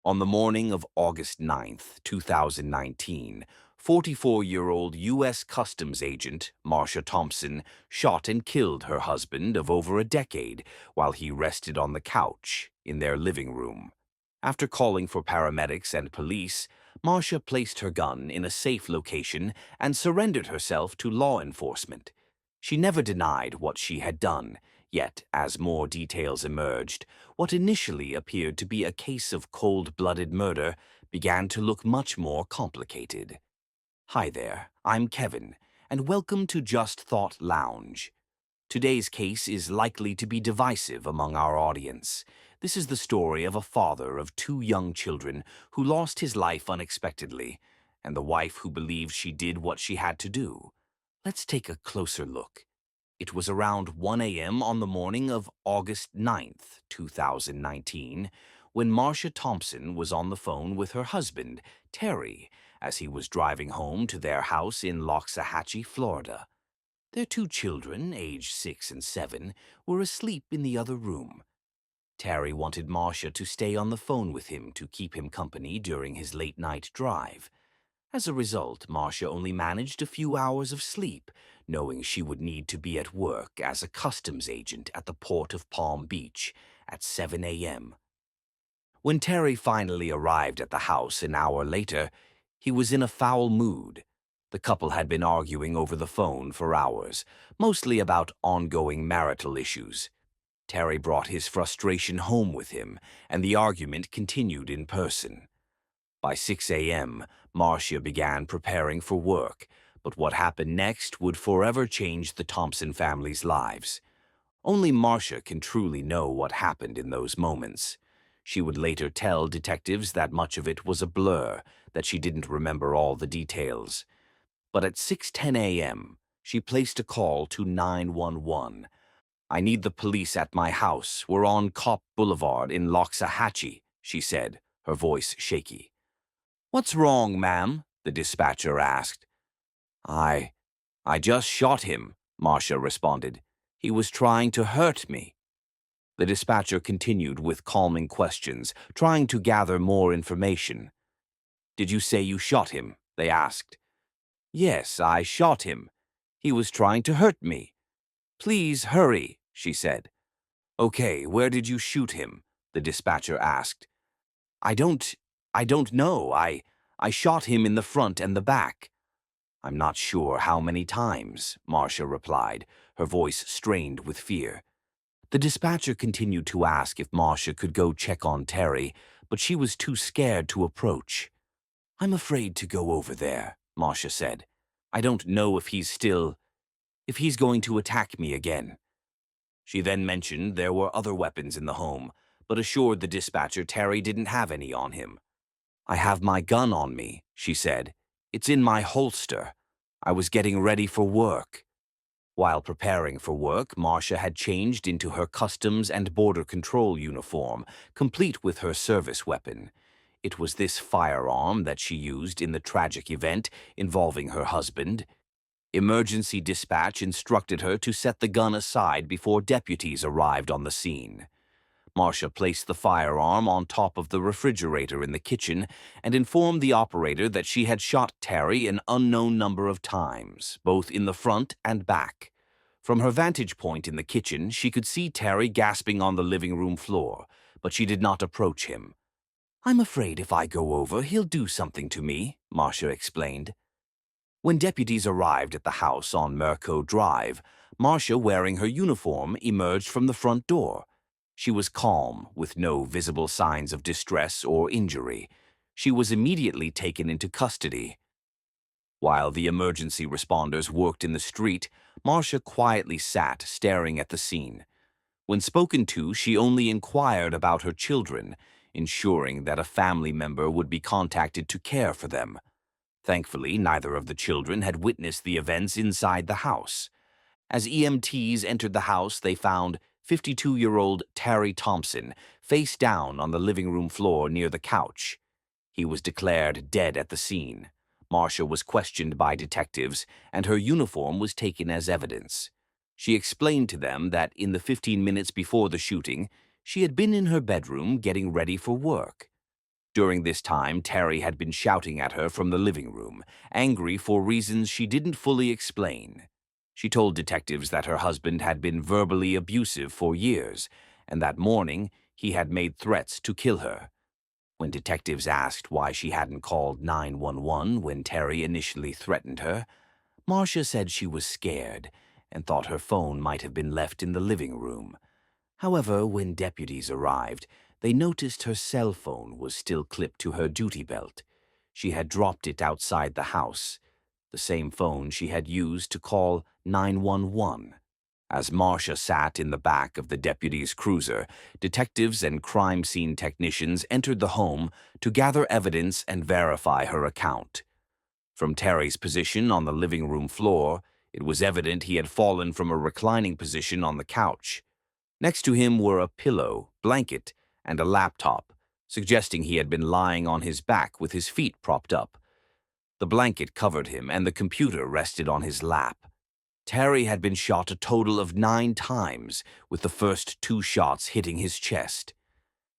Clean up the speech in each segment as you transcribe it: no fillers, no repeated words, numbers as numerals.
On the morning of August 9th, 2019, 44-year-old U.S. Customs agent Marcia Thompson shot and killed her husband of over a decade while he rested on the couch in their living room. After calling for paramedics and police, Marcia placed her gun in a safe location and surrendered herself to law enforcement. She never denied what she had done, yet, as more details emerged, what initially appeared to be a case of cold-blooded murder began to look much more complicated. Hi there, I'm Kevin, and welcome to Just Thought Lounge. Today's case is likely to be divisive among our audience. This is the story of a father of two young children who lost his life unexpectedly, and the wife who believed she did what she had to do. Let's take a closer look. It was around 1 a.m. on the morning of August 9th, 2019, when Marcia Thompson was on the phone with her husband, Terry, as he was driving home to their house in Loxahatchee, Florida. Their two children, aged 6 and 7, were asleep in the other room. Terry wanted Marcia to stay on the phone with him to keep him company during his late-night drive. As a result, Marcia only managed a few hours of sleep, knowing she would need to be at work as a customs agent at the port of Palm Beach at 7 a.m. When Terry finally arrived at the house an hour later, he was in a foul mood. The couple had been arguing over the phone for hours, mostly about ongoing marital issues. Terry brought his frustration home with him, and the argument continued in person. By 6 a.m., Marcia began preparing for work, but what happened next would forever change the Thompson family's lives. Only Marcia can truly know what happened in those moments. She would later tell detectives that much of it was a blur, that she didn't remember all the details. But at 6:10 a.m., she placed a call to 911. "I need the police at my house. We're on Cop Boulevard in Loxahatchee," she said, her voice shaky. "What's wrong, ma'am?" the dispatcher asked. I just shot him," Marcia responded. "He was trying to hurt me." The dispatcher continued with calming questions, trying to gather more information. "Did you say you shot him?" they asked. "Yes, I shot him. He was trying to hurt me." "Please hurry," she said. "Okay, where did you shoot him?" the dispatcher asked. I don't know. I shot him in the front and the back." "I'm not sure how many times," Marcia replied, her voice strained with fear. The dispatcher continued to ask if Marcia could go check on Terry, but she was too scared to approach. "I'm afraid to go over there," Marcia said. "I don't know if he's going to attack me again." She then mentioned there were other weapons in the home, but assured the dispatcher Terry didn't have any on him. "I have my gun on me," she said. "It's in my holster. I was getting ready for work." While preparing for work, Marcia had changed into her Customs and Border Control uniform, complete with her service weapon. It was this firearm that she used in the tragic event involving her husband. Emergency dispatch instructed her to set the gun aside before deputies arrived on the scene. Marcia placed the firearm on top of the refrigerator in the kitchen and informed the operator that she had shot Terry an unknown number of times, both in the front and back. From her vantage point in the kitchen, she could see Terry gasping on the living room floor, but she did not approach him. "I'm afraid if I go over, he'll do something to me," Marcia explained. When deputies arrived at the house on Merco Drive, Marcia, wearing her uniform, emerged from the front door. She was calm, with no visible signs of distress or injury. She was immediately taken into custody. While the emergency responders worked in the street, Marcia quietly sat, staring at the scene. When spoken to, she only inquired about her children, ensuring that a family member would be contacted to care for them. Thankfully, neither of the children had witnessed the events inside the house. As EMTs entered the house, they found 52-year-old Terry Thompson face down on the living room floor near the couch. He was declared dead at the scene. Marcia was questioned by detectives, and her uniform was taken as evidence. She explained to them that in the 15 minutes before the shooting, she had been in her bedroom getting ready for work. During this time, Terry had been shouting at her from the living room, angry for reasons she didn't fully explain. She told detectives that her husband had been verbally abusive for years, and that morning he had made threats to kill her. When detectives asked why she hadn't called 911 when Terry initially threatened her, Marcia said she was scared and thought her phone might have been left in the living room. However, when deputies arrived, they noticed her cell phone was still clipped to her duty belt. She had dropped it outside the house, the same phone she had used to call 911. As Marcia sat in the back of the deputy's cruiser, detectives and crime scene technicians entered the home to gather evidence and verify her account. From Terry's position on the living room floor, it was evident he had fallen from a reclining position on the couch. Next to him were a pillow, blanket, and a laptop, suggesting he had been lying on his back with his feet propped up. The blanket covered him and the computer rested on his lap. Terry had been shot a total of 9 times, with the first 2 shots hitting his chest.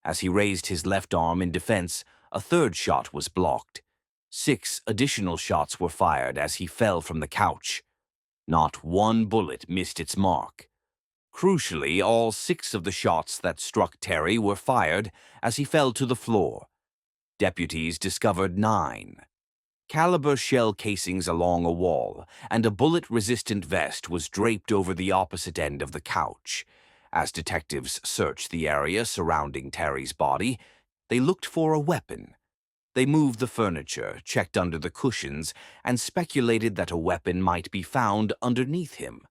As he raised his left arm in defense, a third shot was blocked. 6 additional shots were fired as he fell from the couch. Not one bullet missed its mark. Crucially, all 6 of the shots that struck Terry were fired as he fell to the floor. Deputies discovered 9 caliber shell casings along a wall, and a bullet-resistant vest was draped over the opposite end of the couch. As detectives searched the area surrounding Terry's body, they looked for a weapon. They moved the furniture, checked under the cushions, and speculated that a weapon might be found underneath him.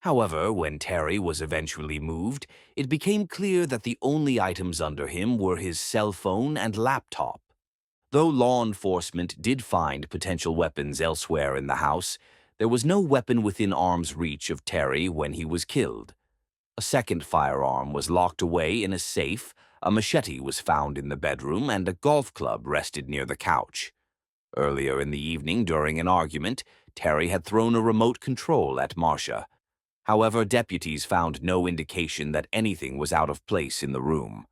However, when Terry was eventually moved, it became clear that the only items under him were his cell phone and laptop. Though law enforcement did find potential weapons elsewhere in the house, there was no weapon within arm's reach of Terry when he was killed. A second firearm was locked away in a safe, a machete was found in the bedroom, and a golf club rested near the couch. Earlier in the evening, during an argument, Terry had thrown a remote control at Marcia. However, deputies found no indication that anything was out of place in the room.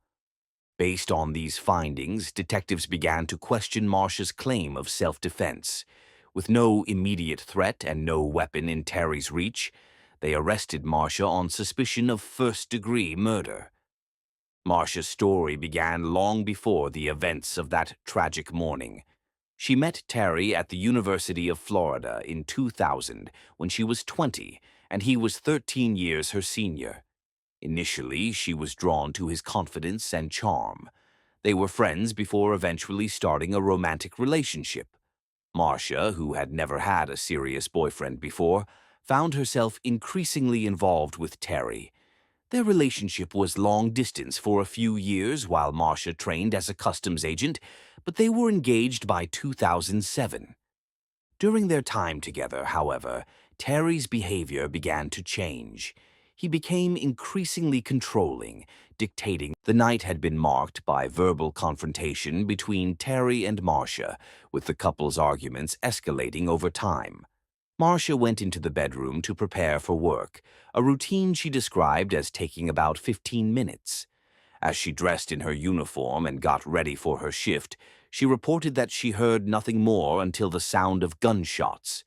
Based on these findings, detectives began to question Marcia's claim of self-defense. With no immediate threat and no weapon in Terry's reach, they arrested Marcia on suspicion of first-degree murder. Marcia's story began long before the events of that tragic morning. She met Terry at the University of Florida in 2000 when she was 20 and he was 13 years her senior. Initially, she was drawn to his confidence and charm. They were friends before eventually starting a romantic relationship. Marcia, who had never had a serious boyfriend before, found herself increasingly involved with Terry. Their relationship was long distance for a few years while Marcia trained as a customs agent, but they were engaged by 2007. During their time together, however, Terry's behavior began to change. He became increasingly controlling, dictating. The night had been marked by verbal confrontation between Terry and Marcia, with the couple's arguments escalating over time. Marcia went into the bedroom to prepare for work, a routine she described as taking about 15 minutes. As she dressed in her uniform and got ready for her shift, she reported that she heard nothing more until the sound of gunshots.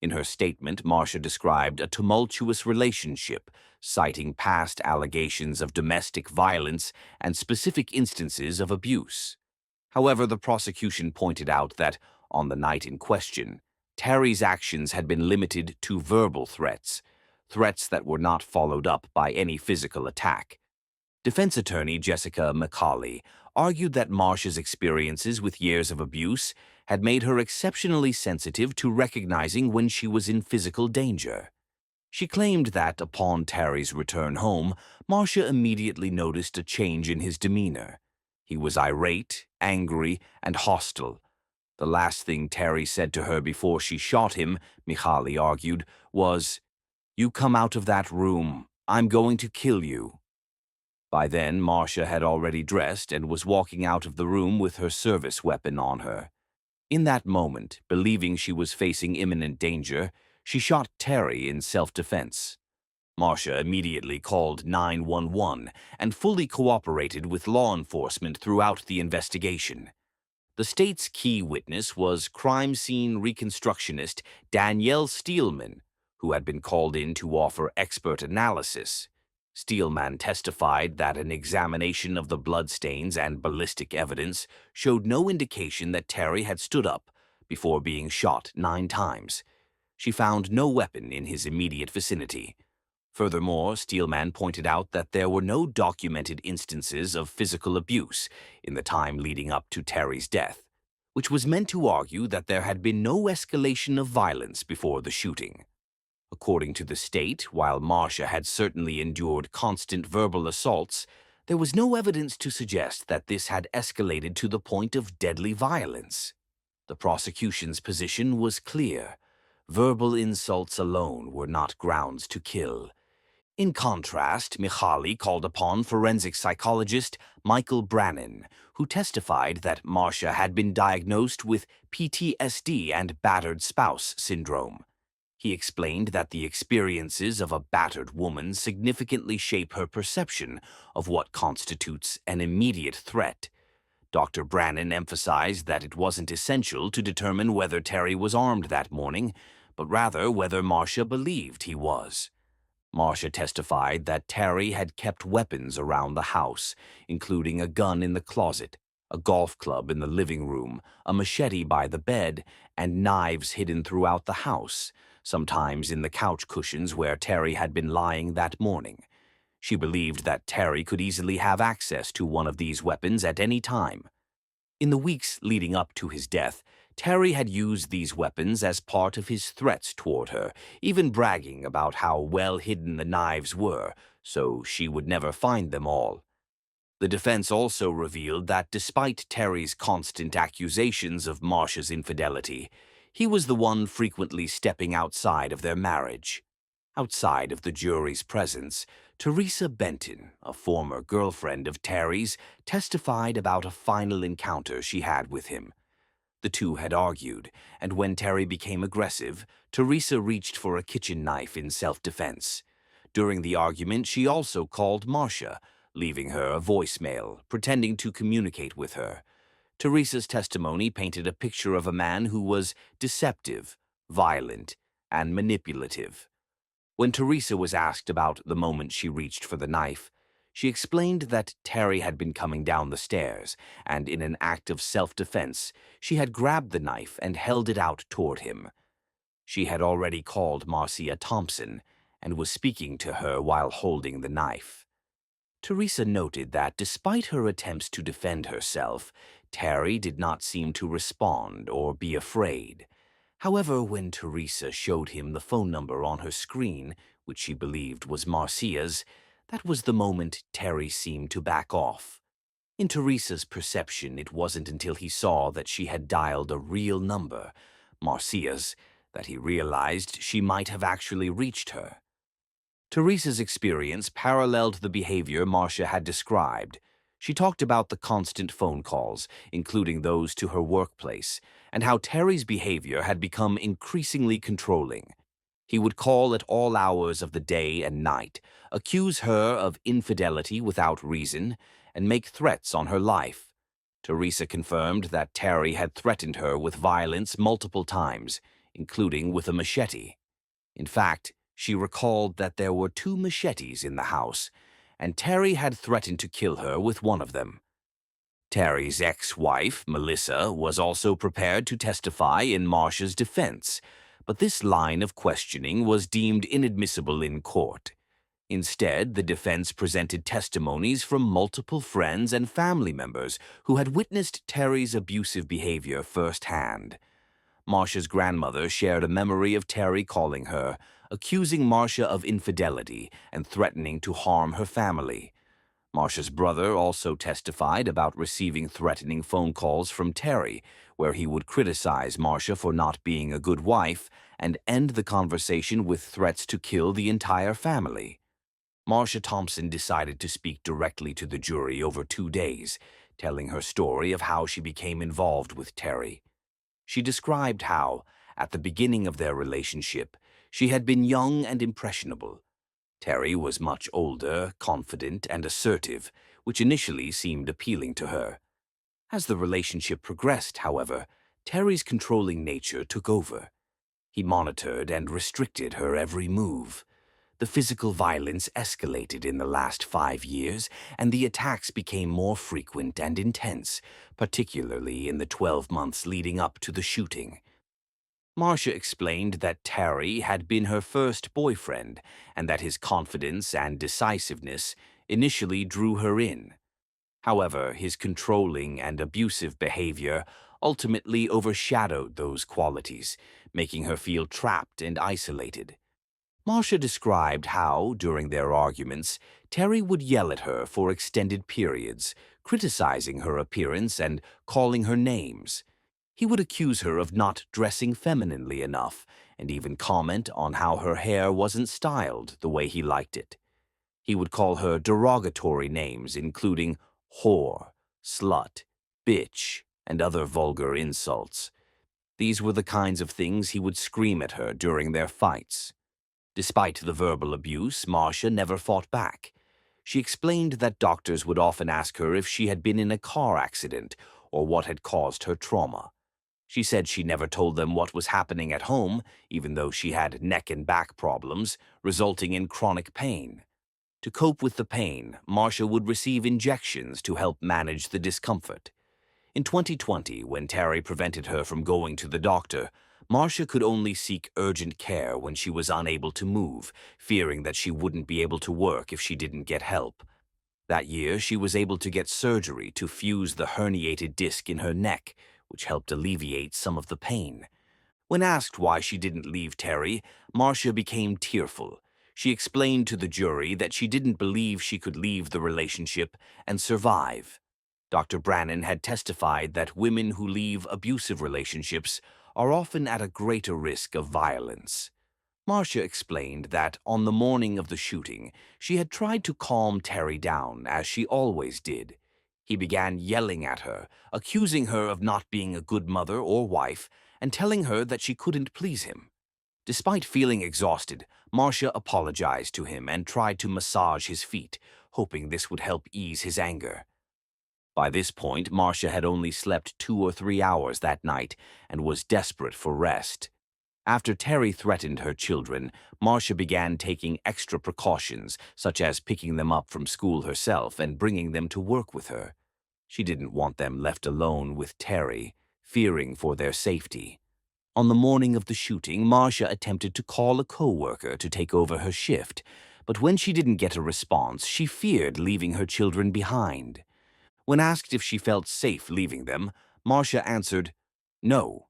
In her statement, Marcia described a tumultuous relationship, citing past allegations of domestic violence and specific instances of abuse. However, the prosecution pointed out that, on the night in question, Terry's actions had been limited to verbal threats, threats that were not followed up by any physical attack. Defense attorney Jessica McCauley argued that Marcia's experiences with years of abuse had made her exceptionally sensitive to recognizing when she was in physical danger. She claimed that, upon Terry's return home, Marcia immediately noticed a change in his demeanor. He was irate, angry, and hostile. The last thing Terry said to her before she shot him, McCauley argued, was, "You come out of that room. I'm going to kill you." By then, Marcia had already dressed and was walking out of the room with her service weapon on her. In that moment, believing she was facing imminent danger, she shot Terry in self-defense. Marcia immediately called 911 and fully cooperated with law enforcement throughout the investigation. The state's key witness was crime scene reconstructionist Danielle Steelman, who had been called in to offer expert analysis. Steelman testified that an examination of the bloodstains and ballistic evidence showed no indication that Terry had stood up before being shot 9 times. She found no weapon in his immediate vicinity. Furthermore, Steelman pointed out that there were no documented instances of physical abuse in the time leading up to Terry's death, which was meant to argue that there had been no escalation of violence before the shooting. According to the state, while Marcia had certainly endured constant verbal assaults, there was no evidence to suggest that this had escalated to the point of deadly violence. The prosecution's position was clear. Verbal insults alone were not grounds to kill. In contrast, Mihaly called upon forensic psychologist Michael Brannon, who testified that Marcia had been diagnosed with PTSD and battered spouse syndrome. He explained that the experiences of a battered woman significantly shape her perception of what constitutes an immediate threat. Dr. Brannon emphasized that it wasn't essential to determine whether Terry was armed that morning, but rather whether Marcia believed he was. Marcia testified that Terry had kept weapons around the house, including a gun in the closet, a golf club in the living room, a machete by the bed, and knives hidden throughout the house, sometimes in the couch cushions where Terry had been lying that morning. She believed that Terry could easily have access to one of these weapons at any time. In the weeks leading up to his death, Terry had used these weapons as part of his threats toward her, even bragging about how well hidden the knives were, so she would never find them all. The defense also revealed that despite Terry's constant accusations of Marcia's infidelity, he was the one frequently stepping outside of their marriage. Outside of the jury's presence, Teresa Benton, a former girlfriend of Terry's, testified about a final encounter she had with him. The two had argued, and when Terry became aggressive, Teresa reached for a kitchen knife in self-defense. During the argument, she also called Marcia, leaving her a voicemail, pretending to communicate with her. Teresa's testimony painted a picture of a man who was deceptive, violent, and manipulative. When Teresa was asked about the moment she reached for the knife, she explained that Terry had been coming down the stairs, and in an act of self-defense, she had grabbed the knife and held it out toward him. She had already called Marcia Thompson and was speaking to her while holding the knife. Teresa noted that despite her attempts to defend herself, Terry did not seem to respond or be afraid. However, when Teresa showed him the phone number on her screen, which she believed was Marcia's, that was the moment Terry seemed to back off. In Teresa's perception, it wasn't until he saw that she had dialed a real number, Marcia's, that he realized she might have actually reached her. Teresa's experience paralleled the behavior Marcia had described. She talked about the constant phone calls, including those to her workplace, and how Terry's behavior had become increasingly controlling. He would call at all hours of the day and night, accuse her of infidelity without reason, and make threats on her life. Teresa confirmed that Terry had threatened her with violence multiple times, including with a machete. In fact, she recalled that there were 2 machetes in the house, and Terry had threatened to kill her with one of them. Terry's ex-wife, Melissa, was also prepared to testify in Marcia's defense, but this line of questioning was deemed inadmissible in court. Instead, the defense presented testimonies from multiple friends and family members who had witnessed Terry's abusive behavior firsthand. Marcia's grandmother shared a memory of Terry calling her, accusing Marcia of infidelity and threatening to harm her family. Marcia's brother also testified about receiving threatening phone calls from Terry, where he would criticize Marcia for not being a good wife and end the conversation with threats to kill the entire family. Marcia Thompson decided to speak directly to the jury over 2 days, telling her story of how she became involved with Terry. She described how, at the beginning of their relationship, she had been young and impressionable. Terry was much older, confident, and assertive, which initially seemed appealing to her. As the relationship progressed, however, Terry's controlling nature took over. He monitored and restricted her every move. The physical violence escalated in the last 5 years, and the attacks became more frequent and intense, particularly in the 12 months leading up to the shooting. Marcia explained that Terry had been her first boyfriend and that his confidence and decisiveness initially drew her in. However, his controlling and abusive behavior ultimately overshadowed those qualities, making her feel trapped and isolated. Marcia described how, during their arguments, Terry would yell at her for extended periods, criticizing her appearance and calling her names. He would accuse her of not dressing femininely enough, and even comment on how her hair wasn't styled the way he liked it. He would call her derogatory names, including whore, slut, bitch, and other vulgar insults. These were the kinds of things he would scream at her during their fights. Despite the verbal abuse, Marcia never fought back. She explained that doctors would often ask her if she had been in a car accident or what had caused her trauma. She said she never told them what was happening at home, even though she had neck and back problems, resulting in chronic pain. To cope with the pain, Marcia would receive injections to help manage the discomfort. In 2020, when Terry prevented her from going to the doctor, Marcia could only seek urgent care when she was unable to move, fearing that she wouldn't be able to work if she didn't get help. That year, she was able to get surgery to fuse the herniated disc in her neck, which helped alleviate some of the pain. When asked why she didn't leave Terry, Marcia became tearful. She explained to the jury that she didn't believe she could leave the relationship and survive. Dr. Brannon had testified that women who leave abusive relationships are often at a greater risk of violence. Marcia explained that on the morning of the shooting, she had tried to calm Terry down, as she always did. He began yelling at her, accusing her of not being a good mother or wife, and telling her that she couldn't please him. Despite feeling exhausted, Marcia apologized to him and tried to massage his feet, hoping this would help ease his anger. By this point, Marcia had only slept 2 or 3 hours that night and was desperate for rest. After Terry threatened her children, Marcia began taking extra precautions, such as picking them up from school herself and bringing them to work with her. She didn't want them left alone with Terry, fearing for their safety. On the morning of the shooting, Marcia attempted to call a co-worker to take over her shift, but when she didn't get a response, she feared leaving her children behind. When asked if she felt safe leaving them, Marcia answered, no.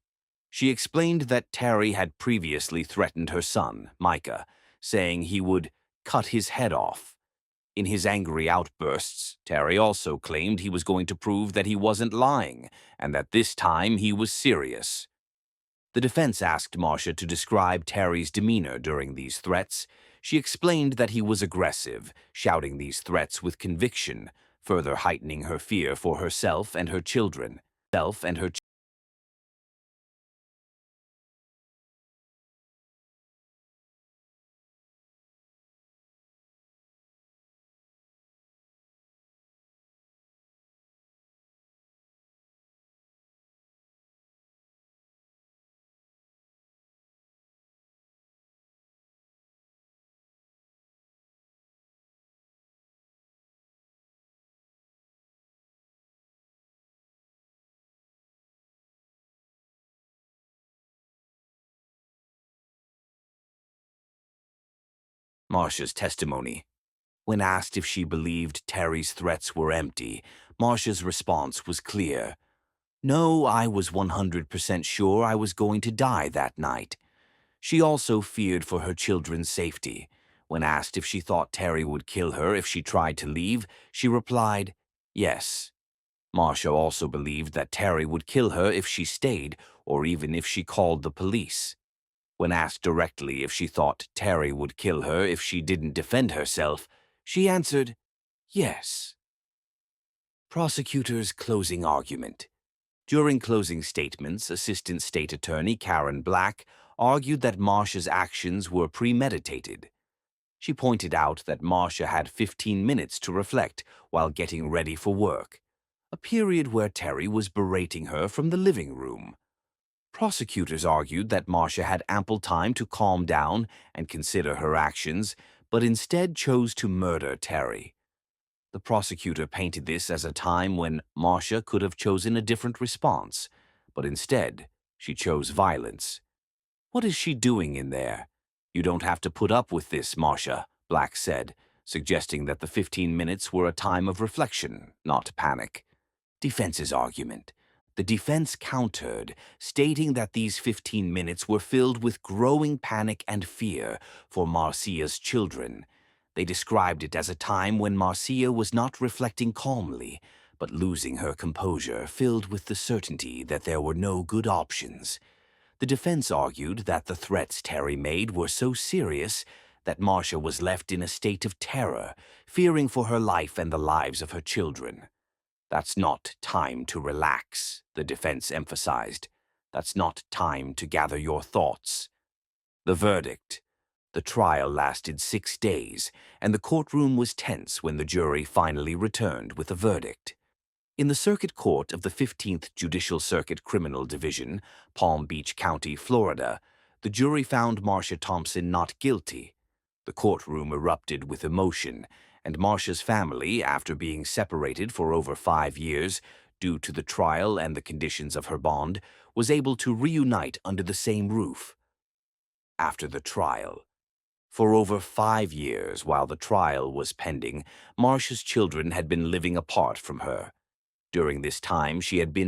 She explained that Terry had previously threatened her son, Mica, saying he would cut his head off. In his angry outbursts, Terry also claimed he was going to prove that he wasn't lying and that this time he was serious. The defense asked Marcia to describe Terry's demeanor during these threats. She explained that he was aggressive, shouting these threats with conviction, further heightening her fear for herself and her children. Marcia's testimony. When asked if she believed Terry's threats were empty, Marcia's response was clear. No, I was 100% sure I was going to die that night. She also feared for her children's safety. When asked if she thought Terry would kill her if she tried to leave, she replied, yes. Marcia also believed that Terry would kill her if she stayed, or even if she called the police. When asked directly if she thought Terry would kill her if she didn't defend herself, she answered, yes. Prosecutor's closing argument. During closing statements, Assistant State Attorney Karen Black argued that Marcia's actions were premeditated. She pointed out that Marcia had 15 minutes to reflect while getting ready for work. a period where Terry was berating her from the living room. Prosecutors argued that Marcia had ample time to calm down and consider her actions, but instead chose to murder Terry. The prosecutor painted this as a time when Marcia could have chosen a different response, but instead she chose violence. "What is she doing in there? You don't have to put up with this, Marcia," Black said, suggesting that the 15 minutes were a time of reflection, not panic. Defense's argument. The defense countered, stating that these 15 minutes were filled with growing panic and fear for Marcia's children. They described it as a time when Marcia was not reflecting calmly, but losing her composure, filled with the certainty that there were no good options. The defense argued that the threats Terry made were so serious that Marcia was left in a state of terror, fearing for her life and the lives of her children. "That's not time to relax," the defense emphasized. "That's not time to gather your thoughts." The verdict. The trial lasted 6 days, and the courtroom was tense when the jury finally returned with a verdict. In the Circuit Court of the 15th Judicial Circuit Criminal Division, Palm Beach County, Florida, the jury found Marcia Thompson not guilty. The courtroom erupted with emotion, and Marcia's family, after being separated for over 5 years due to the trial and the conditions of her bond, was able to reunite under the same roof. After the trial. For over 5 years, while the trial was pending, Marcia's children had been living apart from her. During this time, she had been